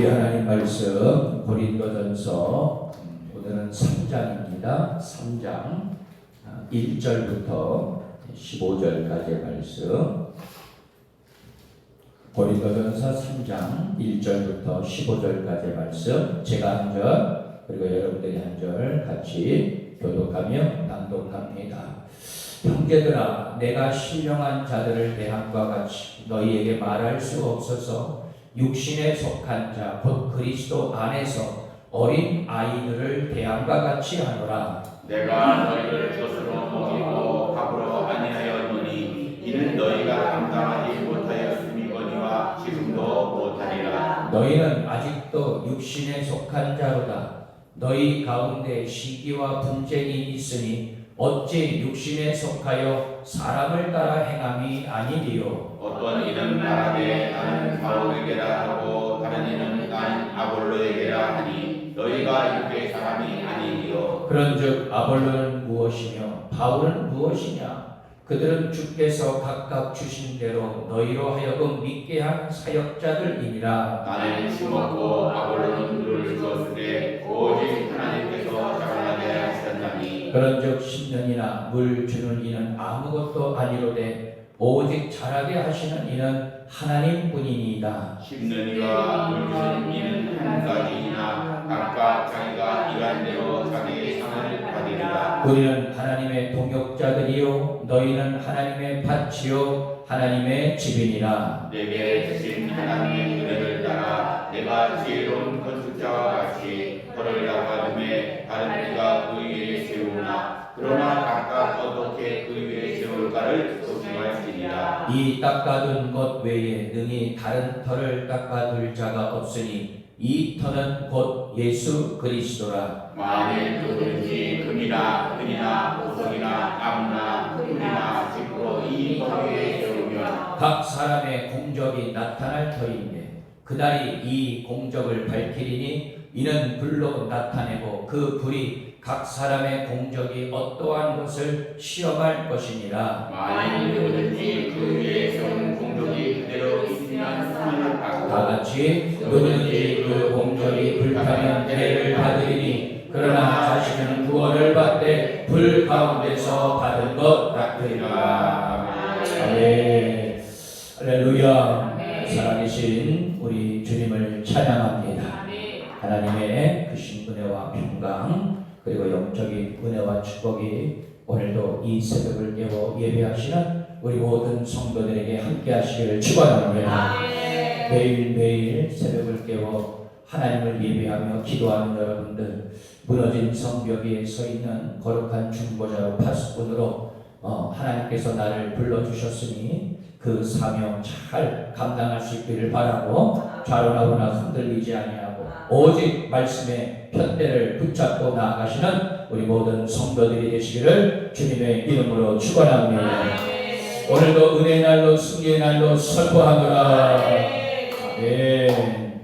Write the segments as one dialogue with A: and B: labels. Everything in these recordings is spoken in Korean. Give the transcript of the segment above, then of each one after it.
A: 우리 하나님 말씀 고린도전서 오늘은 3장입니다. 3장 1절부터 15절까지의 말씀. 고린도전서 3장 1절부터 15절까지의 말씀. 제가 한 절, 그리고 여러분들이 한 절 같이 교독하며 낭독합니다. 형제들아, 내가 신령한 자들을 대함과 같이 너희에게 말할 수 없어서 육신에 속한 자 곧 그리스도 안에서 어린 아이들을 대함과 같이 하노라.
B: 내가 너희를 젖으로 먹이고 밥으로 아니하였노니 이는 너희가 감당하지 못하였음이거니와 지금도 못하리라.
A: 너희는 아직도 육신에 속한 자로다. 너희 가운데 시기와 분쟁이 있으니 어찌 육신에 속하여 사람을 따라 행함이 아니리요.
B: 어떤 이는 말하되 나는 바울에게라 하고 다른 이는 나는 아볼로에게라 하니 너희가 육의 사람이 아니니요.
A: 그런즉 아볼로는 무엇이며 바울은 무엇이냐? 그들은 주께서 각각 주신 대로 너희로 하여금 믿게 한 사역자들이니라.
B: 나는 심었고 아볼로는 물을 주었으되 오직 하나님께서 자라나게 하셨나니.
A: 그런즉 10년이나 물 주는 이는 아무것도 아니로되 오직 자라게 하시는 이는 하나님뿐이니이다.
B: 10년이가 물 주는 이는 한 가지이나 각각 자기가 일한 대로 자기의 상을 받으리라.
A: 우리는 하나님의 동역자들이요 너희는 하나님의 밭이요 하나님의 집이니라.
B: 내게 주신 하나님의 은혜를 따라 내가 지혜로운 건축자와 같이 터를 닦아둠에 다른 이가 그 위에 세우나 그러나 각각 어떻게 그 위에 세울까를 조심할지니라.
A: 이 닦아둔 것 외에 능히 다른 터를 닦아둘 자가 없으니 이 터는 곧 예수 그리스도라.
B: 만일 누구든지 금이나 은이나 보석이나 나무나 풀이나 짚고 이 터 위에 세우면
A: 각 사람의 공적이 나타날 터인데 그날이 이 공적을 밝히리니 이는 불로 나타내고 그 불이 각 사람의 공적이 어떠한 것을 시험할 것이니라.
B: 만일 누구든지 그 위에 세운 공적이 그대로 있으면 상을 받고
A: 다 같이 누구든지 그 공적이 불타면 해를 받으리니 그러나 자신은 구원을 받되 불 가운데서 받은 것 같으리라. 아멘. 할렐루야. 살아계신 우리 주님을 찬양합니다. 하나님의 크신 은혜와 평강 그리고 영적인 은혜와 축복이 오늘도 이 새벽을 깨워 예배하시는 우리 모든 성도들에게 함께 하시기를 축원합니다. 매일매일 새벽을 깨워 하나님을 예배하며 기도하는 여러분들, 무너진 성벽 위에 서 있는 거룩한 중보자로 파수꾼으로 하나님께서 나를 불러주셨으니 그 사명 잘 감당할 수 있기를 바라고 좌로나거나 흔들리지 아니하고 오직 말씀의 편대를 붙잡고 나아가시는 우리 모든 성도들이 되시기를 주님의 이름으로 축원합니다. 오늘도 은혜의 날로 승리의 날로 선포하노라. 아멘.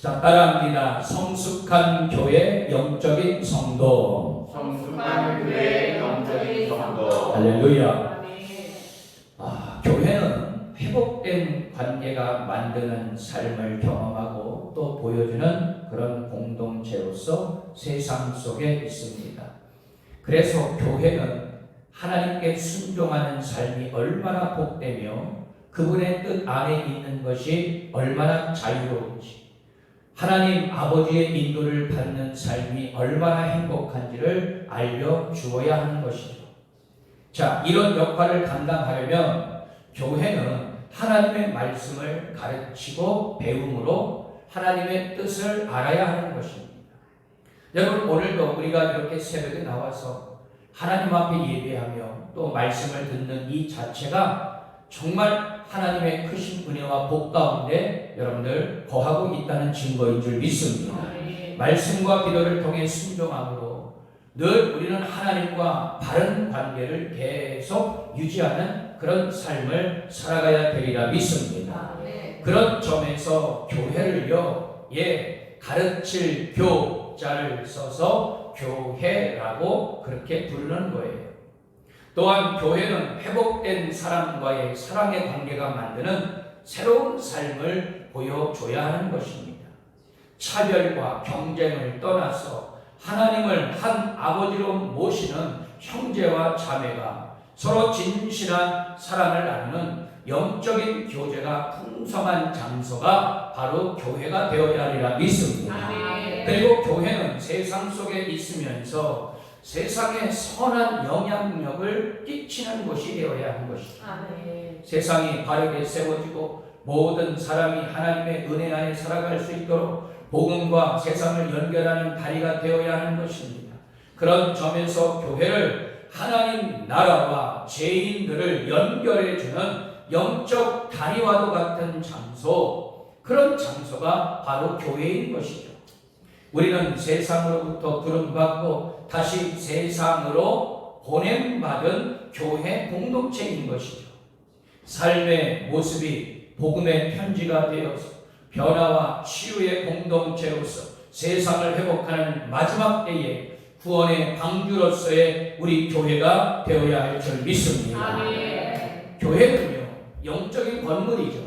A: 자, 따라합니다. 성숙한 교회 영적인 성도.
B: 성숙한 교회 영적인 성도.
A: 할렐루야. 교회는 회복된 관계가 만드는 삶을 경험하고 또 보여주는 그런 공동체로서 세상 속에 있습니다. 그래서 교회는 하나님께 순종하는 삶이 얼마나 복되며 그분의 뜻 안에 있는 것이 얼마나 자유로운지 하나님 아버지의 인도를 받는 삶이 얼마나 행복한지를 알려주어야 하는 것이죠. 자, 이런 역할을 감당하려면 교회는 하나님의 말씀을 가르치고 배움으로 하나님의 뜻을 알아야 하는 것입니다. 여러분, 오늘도 우리가 이렇게 새벽에 나와서 하나님 앞에 예배하며 또 말씀을 듣는 이 자체가 정말 하나님의 크신 은혜와 복 가운데 여러분들 거하고 있다는 증거인 줄 믿습니다. 말씀과 기도를 통해 순종함으로 늘 우리는 하나님과 바른 관계를 계속 유지하는 그런 삶을 살아가야 되리라 믿습니다. 그런 점에서 교회를요, 가르칠 교자를 써서 교회라고 그렇게 부르는 거예요. 또한 교회는 회복된 사람과의 사랑의 관계가 만드는 새로운 삶을 보여줘야 하는 것입니다. 차별과 경쟁을 떠나서 하나님을 한 아버지로 모시는 형제와 자매가 서로 진실한 사랑을 나누는 영적인 교제가 풍성한 장소가 바로 교회가 되어야 하리라 믿습니다. 그리고 교회는 세상 속에 있으면서 세상에 선한 영향력을 끼치는 곳이 되어야 하는 것이죠. 세상이 바르게 세워지고 모든 사람이 하나님의 은혜 안에 살아갈 수 있도록 복음과 세상을 연결하는 다리가 되어야 하는 것입니다. 그런 점에서 교회를 하나님 나라와 죄인들을 연결해주는 영적 다리와도 같은 장소, 그런 장소가 바로 교회인 것이죠. 우리는 세상으로부터 부름받고 다시 세상으로 보냄받은 교회 공동체인 것이죠. 삶의 모습이 복음의 편지가 되어서 변화와 치유의 공동체로서 세상을 회복하는 마지막 때에 구원의 방주로서의 우리 교회가 되어야 할 줄 믿습니다. 교회는요, 영적인 건물이죠.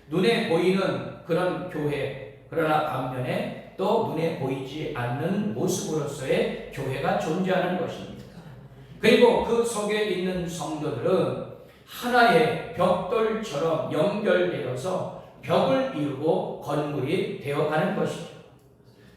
A: 눈에 보이는 그런 교회, 그러나 반면에 또 눈에 보이지 않는 모습으로서의 교회가 존재하는 것입니다. 그리고 그 속에 있는 성도들은 하나의 벽돌처럼 연결되어서 벽을 이루고 건물이 되어가는 것이죠.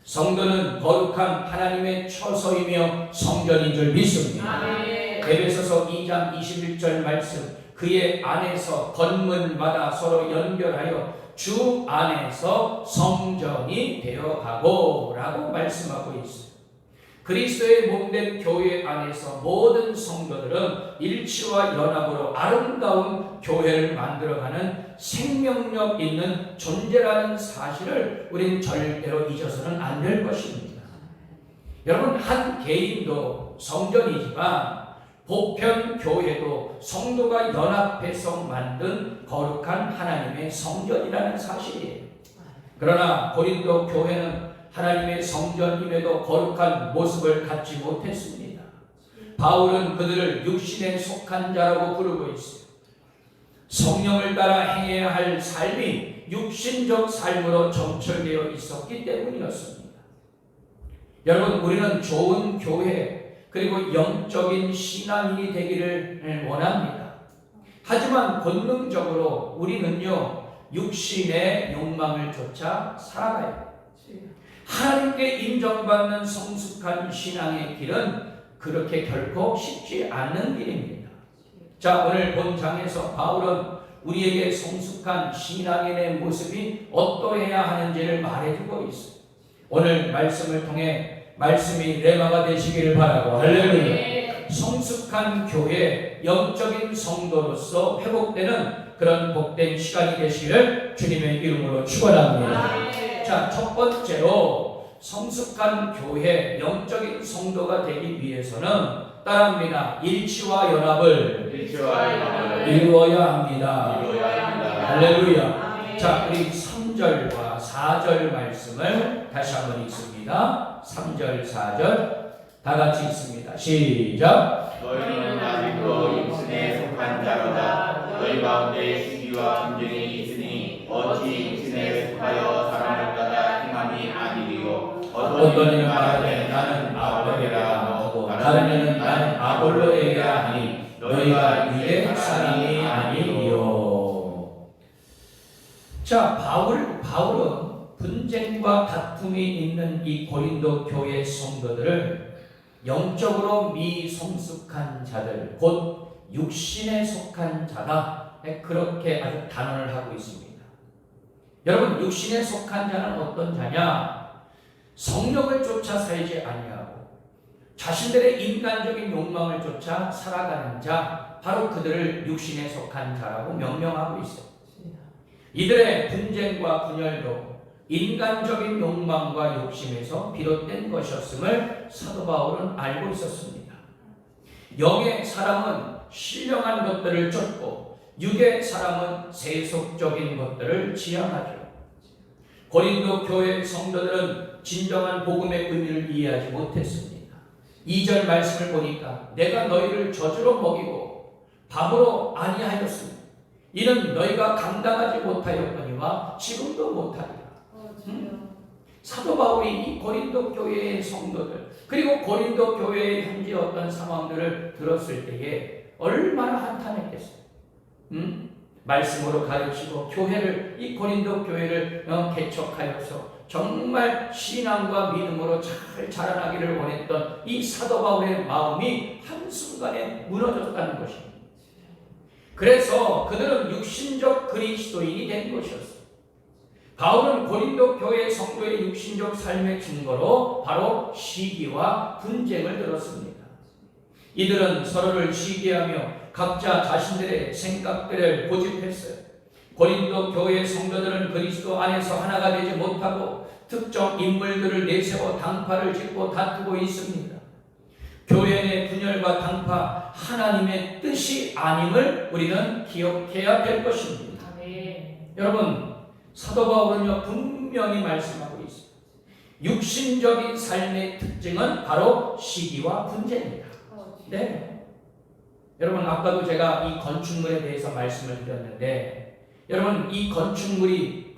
A: 성도는 거룩한 하나님의 처소이며 성전인 줄 믿습니다. 에베소서 2장 21절 말씀, 그의 안에서 건물마다 서로 연결하여 주 안에서 성전이 되어가고 라고 말씀하고 있어요. 그리스도의 몸된 교회 안에서 모든 성도들은 일치와 연합으로 아름다운 교회를 만들어가는 생명력 있는 존재라는 사실을 우리는 절대로 잊어서는 안 될 것입니다. 여러분, 한 개인도 성전이지만 보편 교회도 성도가 연합해서 만든 거룩한 하나님의 성전이라는 사실이에요. 그러나 고린도 교회는 하나님의 성전임에도 거룩한 모습을 갖지 못했습니다. 바울은 그들을 육신에 속한 자라고 부르고 있어요. 성령을 따라 행해야 할 삶이 육신적 삶으로 점철되어 있었기 때문이었습니다. 여러분, 우리는 좋은 교회 그리고 영적인 신앙인이 되기를 원합니다. 하지만 본능적으로 우리는요, 육신의 욕망을 쫓아 살아가요. 하나님께 인정받는 성숙한 신앙의 길은 그렇게 결코 쉽지 않는 길입니다. 자, 오늘 본장에서 바울은 우리에게 성숙한 신앙인의 모습이 어떠해야 하는지를 말해주고 있어요. 오늘 말씀을 통해 말씀이 레마가 되시기를 바라고, 할렐루야. 성숙한 교회, 영적인 성도로서 회복되는 그런 복된 시간이 되시기를 주님의 이름으로 축원합니다. 자, 첫 번째로 성숙한 교회, 영적인 성도가 되기 위해서는 따라합니다. 일치와 연합을 이루어야 합니다. 할렐루야. 자, 우리 3절과 4절 말씀을 다시 한번 읽습니다. 3절, 4절 다 같이 읽습니다. 시작.
B: 너희는 아직도 육신에 속한 자로다. 너희 가운데 시기와 분쟁이 있으니 어찌 육신에 속하여 사람을 따라 행함이 아니리요.
A: 어떤 이는 말하되 나는 아볼로에게라 하고 다른 이는 나는 아볼로에게라 하니 너희가 유대 사람이 아니리요. 자, 바울은 분쟁과 다툼이 있는 이 고린도 교회 성도들을 영적으로 미성숙한 자들, 곧 육신에 속한 자다, 그렇게 아주 단언을 하고 있습니다. 여러분, 육신에 속한 자는 어떤 자냐? 성령을 쫓아 살지 아니하고 자신들의 인간적인 욕망을 쫓아 살아가는 자, 바로 그들을 육신에 속한 자라고 명명하고 있어요. 이들의 분쟁과 분열도 인간적인 욕망과 욕심에서 비롯된 것이었음을 사도 바울은 알고 있었습니다. 영의 사람은 신령한 것들을 쫓고 육의 사람은 세속적인 것들을 지향하죠. 고린도 교회 성도들은 진정한 복음의 의미를 이해하지 못했습니다. 2절 말씀을 보니까 내가 너희를 저주로 먹이고 밥으로 아니하였으니 이는 너희가 감당하지 못하였거니와 지금도 못하리라. 사도 바울이 이 고린도 교회의 성도들 그리고 고린도 교회의 현재 어떤 상황들을 들었을 때에 얼마나 한탄했겠어요. 말씀으로 가르치고 교회를 이 고린도 교회를 개척하여서 정말 신앙과 믿음으로 잘 자라나기를 원했던 이 사도 바울의 마음이 한순간에 무너졌다는 것입니다. 그래서 그들은 육신적 그리스도인이 된 것이었어요. 바울은 고린도 교회 성도의 육신적 삶의 증거로 바로 시기와 분쟁을 들었습니다. 이들은 서로를 시기하며 각자 자신들의 생각들을 고집했어요. 고린도 교회 성도들은 그리스도 안에서 하나가 되지 못하고 특정 인물들을 내세워 당파를 짓고 다투고 있습니다. 교회 내 분열과 당파, 하나님의 뜻이 아님을 우리는 기억해야 될 것입니다. 여러분, 사도 바울은요 분명히 말씀하고 있습니다. 육신적인 삶의 특징은 바로 시기와 분쟁입니다. 네. 여러분, 아까도 제가 이 건축물에 대해서 말씀을 드렸는데, 여러분, 이 건축이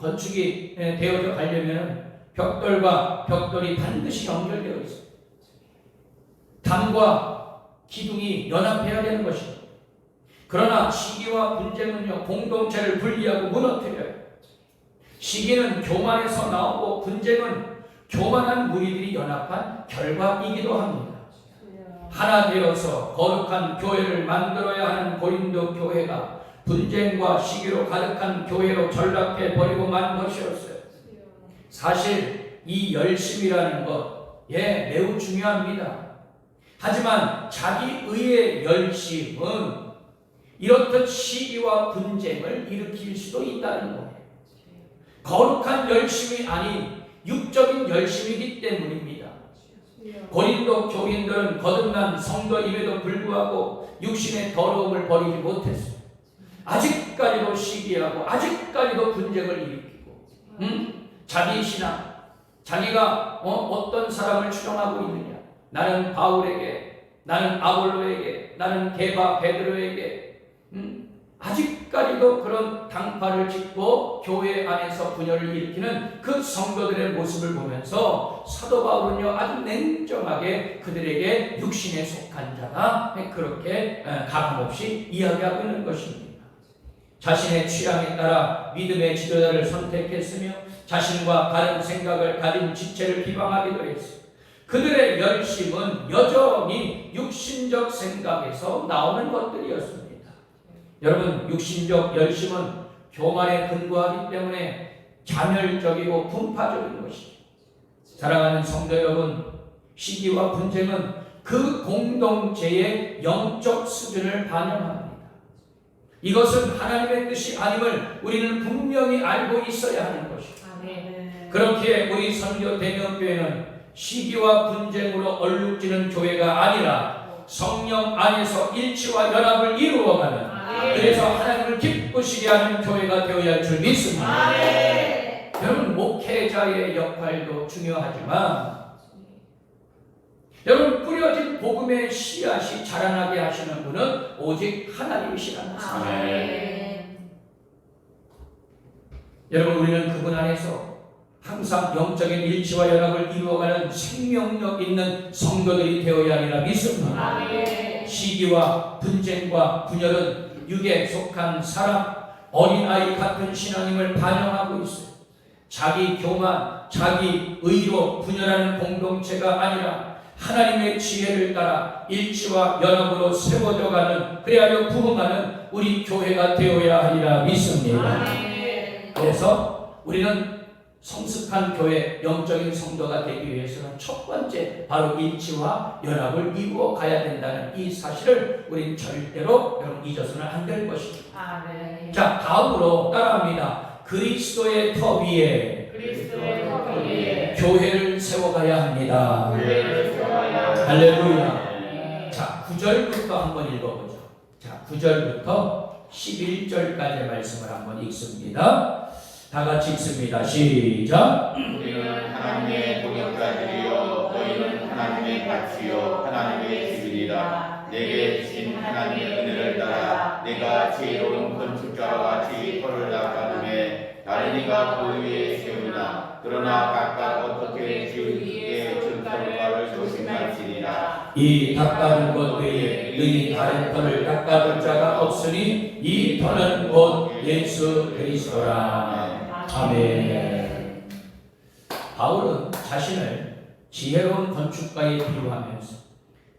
A: 되어져 가려면 벽돌과 벽돌이 반드시 연결되어 있습니다. 담과 기둥이 연합해야 되는 것입니다. 그러나 시기와 분쟁은요 공동체를 분리하고 무너뜨려요. 시기는 교만에서 나오고 분쟁은 교만한 무리들이 연합한 결과이기도 합니다. 하나 되어서 거룩한 교회를 만들어야 하는 고린도 교회가 분쟁과 시기로 가득한 교회로 전락해 버리고만 것이었어요. 사실 이 열심이라는 것 매우 중요합니다. 하지만 자기 의의 열심은 이렇듯 시기와 분쟁을 일으킬 수도 있다는 거예요. 거룩한 열심이 아닌 육적인 열심이기 때문입니다. 고린도 교인들은 거듭난 성도임에도 불구하고 육신의 더러움을 버리지 못했어요. 아직까지도 시기하고 아직까지도 분쟁을 일으키고 자기 신앙, 자기가 어떤 사람을 추종하고 있느냐, 나는 바울에게, 나는 아볼로에게, 나는 게바 베드로에게 아직까지도 그런 당파를 짓고 교회 안에서 분열을 일으키는 그 성도들의 모습을 보면서 사도 바울은요 아주 냉정하게 그들에게 육신에 속한 자다 그렇게 가감없이 이야기하고 있는 것입니다. 자신의 취향에 따라 믿음의 지도자를 선택했으며 자신과 다른 생각을 가진 지체를 비방하기도 했어요. 그들의 열심은 여전히 육신적 생각에서 나오는 것들이었습니다. 여러분, 육신적 열심은 교만에 근거하기 때문에 자멸적이고 분파적인 것이죠. 사랑하는 성도 여러분, 시기와 분쟁은 그 공동체의 영적 수준을 반영합니다. 이것은 하나님의 뜻이 아님을 우리는 분명히 알고 있어야 하는 것이죠. 그렇기에 우리 선교 대명교회는 시기와 분쟁으로 얼룩지는 교회가 아니라 성령 안에서 일치와 연합을 이루어가는, 그래서 하나님을 기쁘시게 하는 교회가 되어야 할 줄 믿습니다. 여러분, 목회자의 역할도 중요하지만 여러분, 뿌려진 복음의 씨앗이 자라나게 하시는 분은 오직 하나님이시라는 사실. 여러분, 우리는 그분 안에서 항상 영적인 일치와 연합을 이루어가는 생명력 있는 성도들이 되어야 하리라 믿습니다. 시기와 분쟁과 분열은 육에 속한 사람, 어린아이 같은 신앙임을 반영하고 있어요. 자기 교만, 자기 의로 분열하는 공동체가 아니라 하나님의 지혜를 따라 일치와 연합으로 세워져 가는, 그리하여 부흥하는 우리 교회가 되어야 하리라 믿습니다. 그래서 우리는 성숙한 교회, 영적인 성도가 되기 위해서는 첫 번째 바로 일치와 연합을 이루어 가야 된다는 이 사실을 우리는 절대로 여러분 잊어서는 안 될 것입니다. 자, 다음으로 따라합니다. 그리스도의 터 위에 교회를 세워가야 합니다. 할렐루야. 자, 9절부터 한번 읽어보죠. 자, 9절부터 11절까지의 말씀을 한번 읽습니다. 다 같이 읽습니다. 시작.
B: 우리는 하나님의 동역자들이요 너희는 하나님의 밭이요 하나님의 집이니라. 내게 주신 하나님의 은혜를 따라 내가 지혜로운 건축자와 같이 터를 닦아둠에 다른 이가 그 위에 세우나 그러나 각각 어떻게 지으기에 증설과를 조심할지니라.
A: 이 닦아둔 것 외에 너희 다른 터를 닦아둘 자가 없으니 이 터는 곧 예수 그리스도라. 아멘. 바울은 자신을 지혜로운 건축가에 비유하면서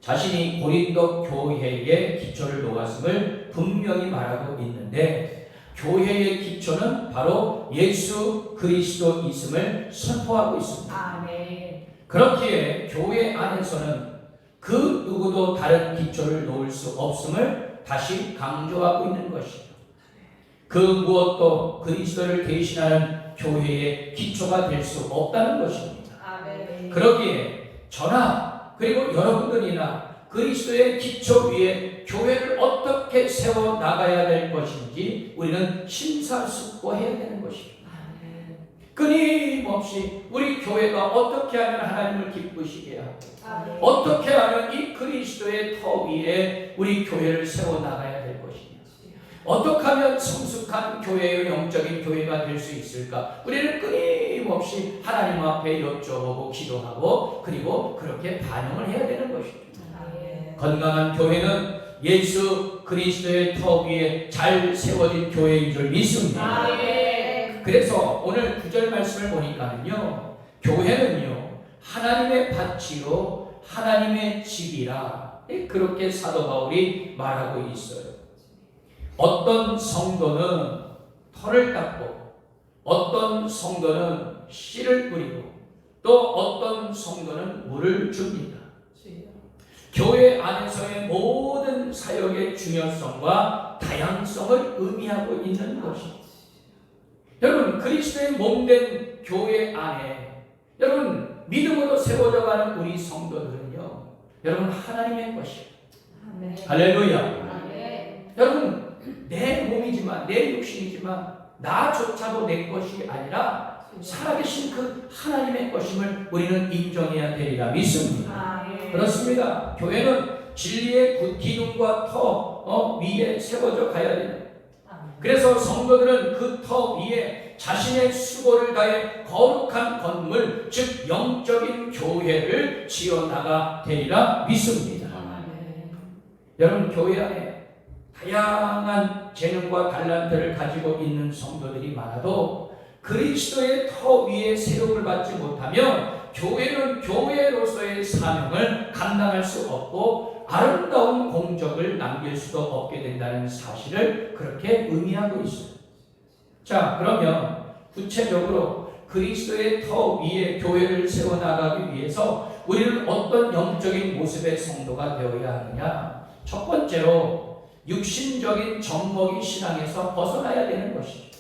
A: 자신이 고린도 교회의 기초를 놓았음을 분명히 말하고 있는데, 교회의 기초는 바로 예수 그리스도이심을 선포하고 있습니다.
C: 아멘.
A: 그렇기에 교회 안에서는 그 누구도 다른 기초를 놓을 수 없음을 다시 강조하고 있는 것이죠. 그 무엇도 그리스도를 대신하는 교회의 기초가 될 수 없다는 것입니다.
C: 아멘.
A: 그러기에 저나 그리고 여러분들이나 그리스도의 기초 위에 교회를 어떻게 세워 나가야 될 것인지 우리는 심사숙고해야 되는 것입니다.
C: 아멘.
A: 끊임없이 우리 교회가 어떻게 하면 하나님을 기쁘시게 하고
C: 아멘.
A: 어떻게 하면 이 그리스도의 터 위에 우리 교회를 세워 나가야 될 것이냐, 어떻게 하면 성숙한 교회의 영적인 교회가 될 수 있을까, 우리는 끊임없이 하나님 앞에 여쭤보고 기도하고 그리고 그렇게 반영을 해야 되는 것입니다.
C: 아멘.
A: 건강한 교회는 예수 그리스도의 터 위에 잘 세워진 교회인 줄 믿습니다.
C: 아멘.
A: 그래서 오늘 9절 말씀을 보니까는요, 교회는요 하나님의 밭이요 하나님의 집이라, 그렇게 사도 바울이 말하고 있어요. 어떤 성도는 터를 닦고 어떤 성도는 씨를 뿌리고 또 어떤 성도는 물을 줍니다. 교회 안에서의 모든 사역의 중요성과 다양성을 의미하고 있는 것입니다. 여러분, 그리스도의 몸된 교회 안에 여러분 믿음으로 세워져 가는 우리 성도들은요, 여러분 하나님의 것이에요.
C: 아멘.
A: 할렐루야.
C: 아멘.
A: 여러분, 내 몸이지만 내 육신이지만 나조차도 내 것이 아니라 살아계신 그 하나님의 것임을 우리는 인정해야 되리라 믿습니다.
C: 아멘.
A: 그렇습니다. 교회는 진리의 기둥과 터 위에 세워져 가야 돼요. 그래서 성도들은 그 터 위에 자신의 수고를 다해 거룩한 건물, 즉 영적인 교회를 지어나가 되리라 믿습니다.
C: 아멘.
A: 여러분, 교회 안에 다양한 재능과 달란트를 가지고 있는 성도들이 많아도 그리스도의 터 위에 세움을 받지 못하면 교회는 교회로서의 사명을 감당할 수 없고 아름다운 공적을 남길 수도 없게 된다는 사실을 그렇게 의미하고 있어요. 자, 그러면 구체적으로 그리스도의 터 위에 교회를 세워나가기 위해서 우리는 어떤 영적인 모습의 성도가 되어야 하느냐? 첫 번째로 육신적인 젖먹이 신앙에서 벗어나야 되는 것이죠.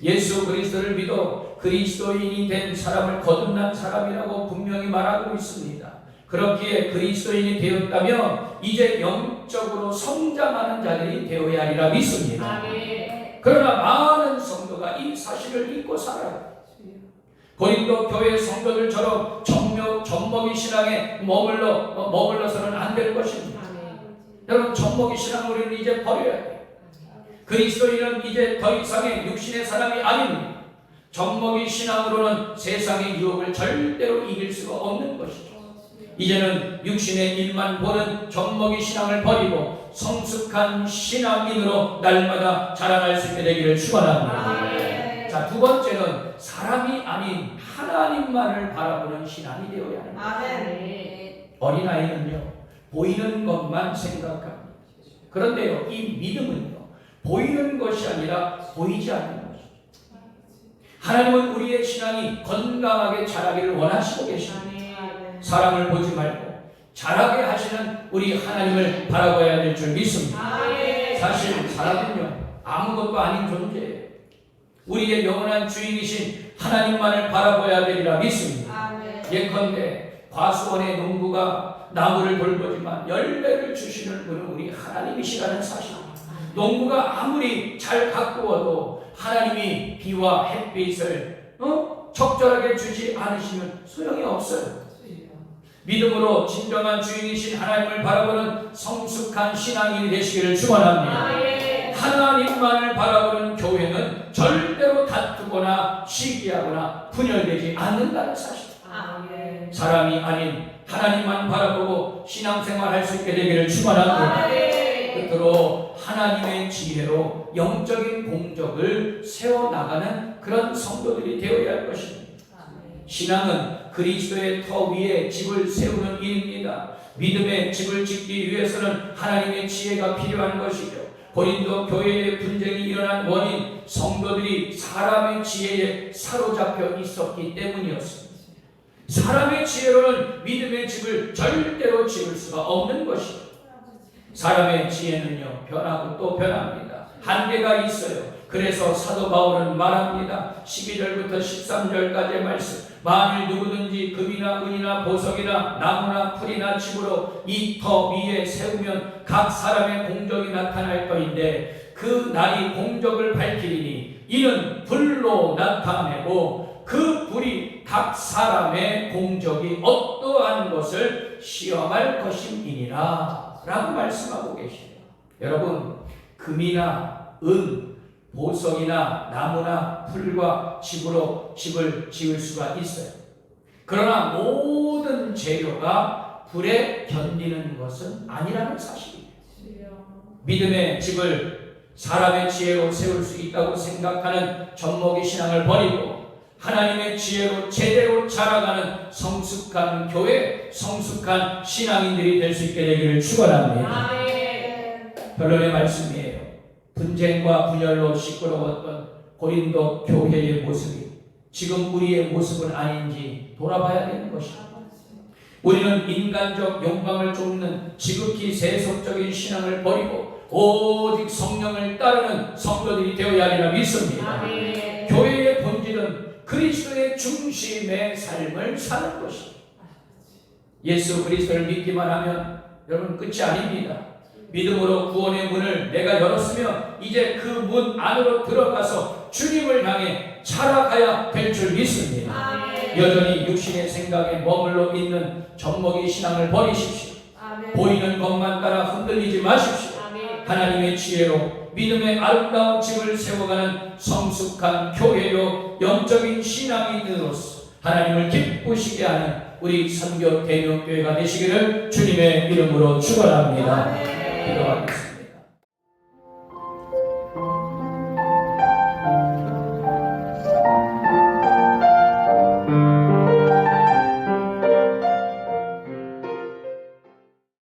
A: 예수 그리스도를 믿어 그리스도인이 된 사람을 거듭난 사람이라고 분명히 말하고 있습니다. 그렇기에 그리스도인이 되었다면 이제 영적으로 성장하는 자들이 되어야 하리라 믿습니다.
C: 아멘.
A: 그러나 많은 성도가 이 사실을 잊고 살아요. 고린도 교회 성도들처럼 젖먹이 신앙에 머물러서는 안 될 것입니다. 여러분, 젖먹이 신앙을 우리는 이제 버려야 돼요. 그리스도인은 이제 더 이상의 육신의 사람이 아닙니다. 젖먹이 신앙으로는 세상의 유혹을 절대로 이길 수가 없는 것이죠. 이제는 육신의 일만 보는 젖먹이 신앙을 버리고 성숙한 신앙인으로 날마다 자라날 수 있게 되기를 축원합니다. 자, 두 번째는 사람이 아닌 하나님만을 바라보는 신앙이 되어야 합니다.
C: 아멘.
A: 어린아이는요, 보이는 것만 생각합니다. 그런데요, 이 믿음은요, 보이는 것이 아니라 보이지 않는 것이죠. 하나님은 우리의 신앙이 건강하게 자라기를 원하시고 계십니다. 사람을 보지 말고 자라게 하시는 우리 하나님을 바라봐야 될 줄 믿습니다. 사실 사람은요, 아무것도 아닌 존재예요. 우리의 영원한 주인이신 하나님만을 바라봐야 되리라 믿습니다. 예컨대 과수원의 농부가 나무를 돌보지만 열매를 주시는 분은 우리 하나님이시라는 사실입니다. 농부가 아무리 잘 가꾸어도 하나님이 비와 햇빛을 적절하게 주지 않으시면 소용이 없어요. 믿음으로 진정한 주인이신 하나님을 바라보는 성숙한 신앙인이 되시기를 축원합니다.
C: 아멘.
A: 하나님만을 바라보는 교회는 절대로 다투거나 시기하거나 분열되지 않는다는 사실.
C: 아멘.
A: 사람이 아닌 하나님만 바라보고 신앙생활 할 수 있게 되기를 축원합니다.
C: 아멘.
A: 끝으로 하나님의 지혜로 영적인 공적을 세워나가는 그런 성도들이 되어야 할 것입니다. 신앙은 그리스도의 터 위에 집을 세우는 일입니다. 믿음의 집을 짓기 위해서는 하나님의 지혜가 필요한 것이죠. 고린도 교회의 분쟁이 일어난 원인, 성도들이 사람의 지혜에 사로잡혀 있었기 때문이었습니다. 사람의 지혜로는 믿음의 집을 절대로 지을 수가 없는 것이죠. 사람의 지혜는요, 변하고 또 변합니다. 한계가 있어요. 그래서 사도 바울은 말합니다. 12절부터 13절까지의 말씀. 만일 누구든지 금이나 은이나 보석이나 나무나 풀이나 집으로 이 터 위에 세우면 각 사람의 공적이 나타날 터인데 그 날이 공적을 밝히리니 이는 불로 나타내고 그 불이 각 사람의 공적이 어떠한 것을 시험할 것임이니라 라고 말씀하고 계십니다. 여러분, 금이나 은, 보석이나 나무나 풀과 집으로 집을 지을 수가 있어요. 그러나 모든 재료가 불에 견디는 것은 아니라는 사실입니다. 믿음의 집을 사람의 지혜로 세울 수 있다고 생각하는 젖먹이 신앙을 버리고 하나님의 지혜로 제대로 자라가는 성숙한 교회, 성숙한 신앙인들이 될 수 있게 되기를 축원합니다. 결론의 말씀이에요. 분쟁과 분열로 시끄러웠던 고린도 교회의 모습이 지금 우리의 모습은 아닌지 돌아봐야 되는 것입니다. 우리는 인간적 욕망을 쫓는 지극히 세속적인 신앙을 버리고 오직 성령을 따르는 성도들이 되어야 하리라 믿습니다. 교회의 본질은 그리스도의 중심의 삶을 사는 것입니다. 예수 그리스도를 믿기만 하면 여러분 끝이 아닙니다. 믿음으로 구원의 문을 내가 열었으면 이제 그 문 안으로 들어가서 주님을 향해 살아가야 될 줄 믿습니다. 여전히 육신의 생각에 머물러 있는 젖먹이 신앙을 버리십시오. 보이는 것만 따라 흔들리지 마십시오. 하나님의 지혜로 믿음의 아름다운 집을 세워가는 성숙한 교회요 영적인 신앙인으로서 하나님을 기쁘시게 하는 우리 선교 대명교회가 되시기를 주님의 이름으로 축원합니다. 기도하겠습니다.